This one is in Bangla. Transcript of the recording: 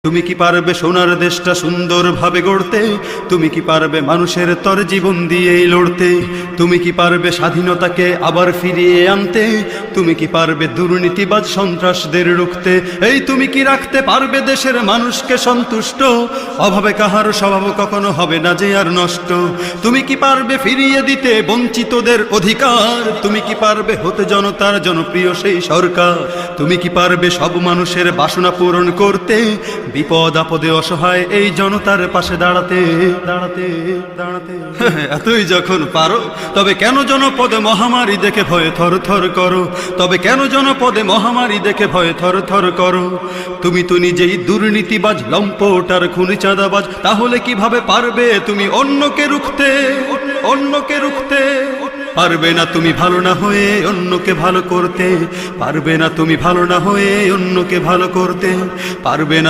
তুমি কি পারবে সোনার দেশটা সুন্দরভাবে গড়তে? তুমি কি পারবে মানুষের তর জীবন দিয়েই লড়তে? তুমি কি পারবে স্বাধীনতাকে আবার ফিরিয়ে আনতে? তুমি কি পারবে দুর্নীতিবাজ সন্ত্রাসদের রুখতে? এই তুমি কি রাখতে পারবে দেশের মানুষকে সন্তুষ্ট? অভাবে কাহার স্বভাব কখনো হবে না যে আর নষ্ট। তুমি কি পারবে ফিরিয়ে দিতে বঞ্চিতদের অধিকার? তুমি কি পারবে হতে জনতার জনপ্রিয় সেই সরকার? তুমি কি পারবে সব মানুষের বাসনা পূরণ করতে? বিপদ আপদে অসহায় এই জনতার পাশে দাঁড়াতে দাঁড়াতে দাঁড়াতে এতই যখন পারো, তবে কেন জনপদে মহামারী দেখে ভয়ে থর থর করো? তবে কেন জনপদে মহামারী দেখে ভয়ে থর থর করো? তুমি তো নিজেই দুর্নীতিবাজ, লম্পট আর খুনি চাঁদাবাজ, তাহলে কিভাবে পারবে তুমি অন্যকে রুখতে? অন্যকে রুখতে পারবে না তুমি ভালো না হয়ে অন্যকে ভালো করতে। পারবে না তুমি ভালো না হয়ে অন্যকে ভালো করতে। পারবে না